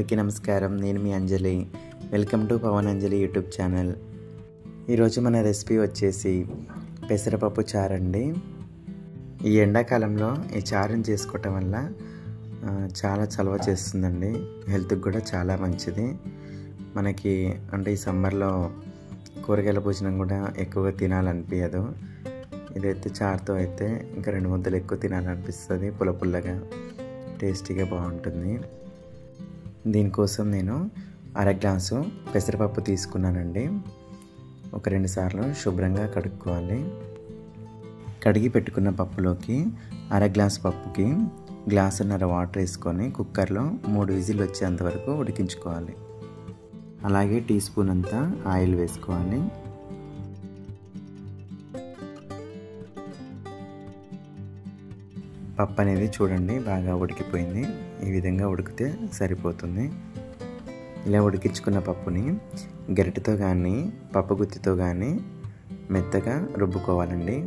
అందరికీ నమస్కారం. నేను మీ Anjali. Welcome to Pavan Anjali YouTube channel. ఈరోజు మన రెసిపీ వచ్చేసి పెసరపప్పు చారు అండి. ఈ ఎండాకాలంలో ఈ చారుని చేసుకోవటం వల్ల చాలా చలవ చేస్తుందండి. హెల్త్కి కూడా చాలా మంచిది. మనకి అంటే ఈ సమ్మర్లో కూరగాయల భోజనం కూడా ఎక్కువగా తినాలనిపించదు. ఇదైతే చారుతో అయితే ఇంకా 2 ముద్దలు ఎక్కువ తినాలనిపిస్తుంది. పుల్లగా టేస్టీగా బాగుంటుంది. దీనికోసం నేను 1/2 గ్లాసు పెసరపప్పు తీసుకున్నానండి. ఒక 2 సార్లు శుభ్రంగా కడుక్కోవాలి. కడిగి పెట్టుకున్న పప్పులోకి 1/2 గ్లాసు పప్పుకి 1.5 గ్లాసున్నర వాటర్ వేసుకొని కుక్కర్లో 3 విజిల్ వచ్చేంత వరకు ఉడికించుకోవాలి. అలాగే టీ స్పూన్ అంతా ఆయిల్ వేసుకోవాలి. పప్పు అనేది చూడండి బాగా ఉడికిపోయింది. ఈ విధంగా ఉడికితే సరిపోతుంది. ఇలా ఉడికించుకున్న పప్పుని గరిటెతో కానీ పప్పు గుత్తితో కానీ మెత్తగా రుబ్బుకోవాలండి.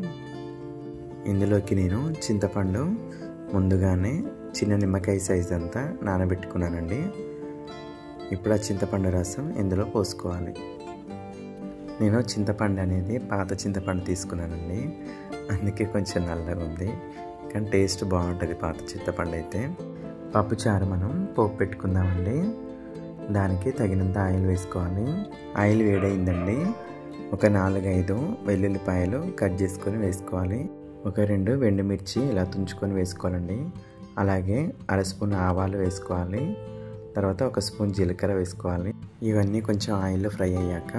ఇందులోకి నేను చింతపండు ముందుగానే చిన్న నిమ్మకాయ సైజ్ అంతా నానబెట్టుకున్నానండి. ఇప్పుడు ఆ చింతపండు రసం ఇందులో పోసుకోవాలి. నేను చింతపండు అనేది పాత చింతపండు తీసుకున్నానండి. అందుకే కొంచెం నల్లగా ఉంది, కానీ టేస్ట్ బాగుంటుంది పాత చింతపండు అయితే. పప్పు చారు మనం పోపు పెట్టుకుందామండి. దానికి తగినంత ఆయిల్ వేసుకోవాలి. ఆయిల్ వేడైందండి. ఒక 4-5 వెల్లుల్లిపాయలు కట్ చేసుకొని వేసుకోవాలి. ఒక 2 ఎండుమిర్చి ఇలా తుంచుకొని వేసుకోవాలండి. అలాగే 1/2 స్పూన్ ఆవాలు వేసుకోవాలి. తర్వాత 1 స్పూన్ జీలకర్ర వేసుకోవాలి. ఇవన్నీ కొంచెం ఆయిల్లో ఫ్రై అయ్యాక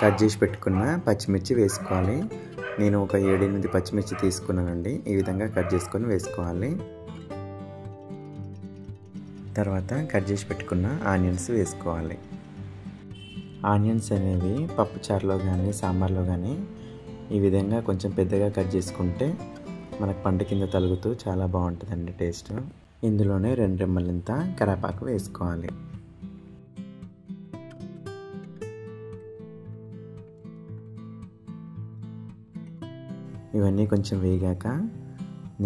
కట్ చేసి పెట్టుకున్న పచ్చిమిర్చి వేసుకోవాలి. నేను ఒక 7-8 పచ్చిమిర్చి తీసుకున్నానండి. ఈ విధంగా కట్ చేసుకొని వేసుకోవాలి. తర్వాత కట్ చేసి పెట్టుకున్న ఆనియన్స్ వేసుకోవాలి. ఆనియన్స్ అనేవి పప్పు చారులో కానీ సాంబార్లో కానీ ఈ విధంగా కొంచెం పెద్దగా కట్ చేసుకుంటే మనకు పంట కింద తలుగుతూ చాలా బాగుంటుందండి టేస్ట్. ఇందులోనే 2 రెమ్మలంతా కరివేపాకు వేసుకోవాలి. ఇవన్నీ కొంచెం వేగాక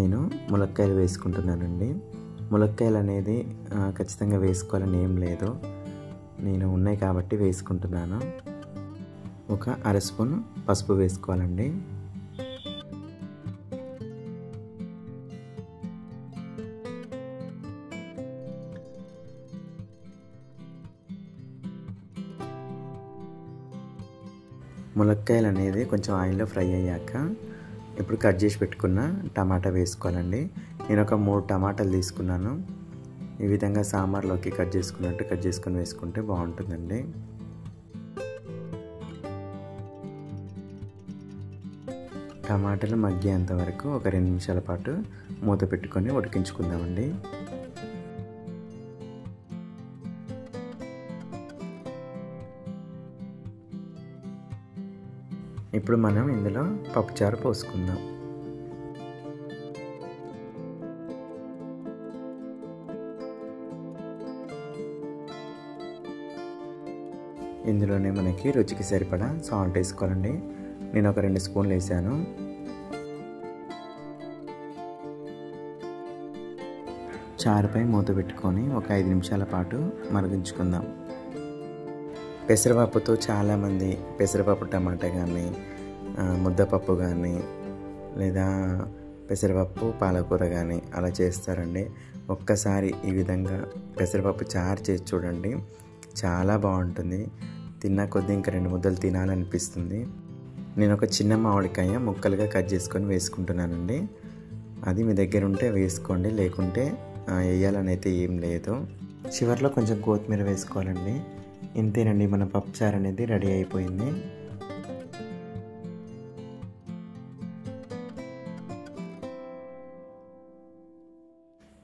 నేను ములక్కాయలు వేసుకుంటున్నానండి. ములక్కాయలు అనేది ఖచ్చితంగా వేసుకోవాలని ఏం లేదు, నేను ఉన్నాయి కాబట్టి వేసుకుంటున్నాను. ఒక 1/2 స్పూన్ పసుపు వేసుకోవాలండి. ములక్కాయలు అనేది కొంచెం ఆయిల్లో ఫ్రై అయ్యాక ఇప్పుడు కట్ చేసి పెట్టుకున్న టమాటా వేసుకోవాలండి. నేను ఒక 3 టమాటాలు తీసుకున్నాను. ఈ విధంగా సాంబార్లోకి కట్ చేసుకున్నట్టు కట్ చేసుకొని వేసుకుంటే బాగుంటుందండి. టమాటాలు మగ్గేంత వరకు ఒక 2 నిమిషాల పాటు మూత పెట్టుకొని ఉడికించుకుందామండి. ఇప్పుడు మనం ఇందులో పప్పుచారు పోసుకుందాం. ఇందులోనే మనకి రుచికి సరిపడా సాల్ట్ వేసుకోవాలండి. నేను ఒక 2 స్పూన్లు వేసాను. చారుపై మూత పెట్టుకొని ఒక 5 నిమిషాల పాటు మరిగించుకుందాం. పెసరపప్పుతో చాలామంది పెసరపప్పు టమాటా కానీ ముద్దపప్పు కానీ లేదా పెసరపప్పు పాలకూర కానీ అలా చేస్తారండి. ఒక్కసారి ఈ విధంగా పెసరపప్పు చారు చేసి చూడండి, చాలా బాగుంటుంది. తిన్నా కొద్దీ ఇంకా 2 ముద్దలు తినాలనిపిస్తుంది. నేను ఒక చిన్న మామిడికాయ ముక్కలుగా కట్ చేసుకొని వేసుకుంటున్నానండి. అది మీ దగ్గర ఉంటే వేసుకోండి, లేకుంటే వేయాలని అయితే ఏం లేదు. చివరిలో కొంచెం కొత్తిమీర వేసుకోవాలండి. ఇంతేనండి, మన పప్పు చారు అనేది రెడీ అయిపోయింది.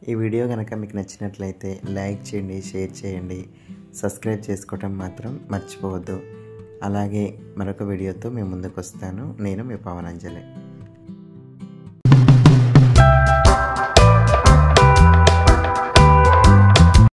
ఈ వీడియో కనుక మీకు నచ్చినట్లయితే లైక్ చేయండి, షేర్ చేయండి, సబ్స్క్రైబ్ చేసుకోవటం మాత్రం మర్చిపోవద్దు. అలాగే మరొక వీడియోతో మీ ముందుకు వస్తాను. నేను మీ పవన్ అంజలి.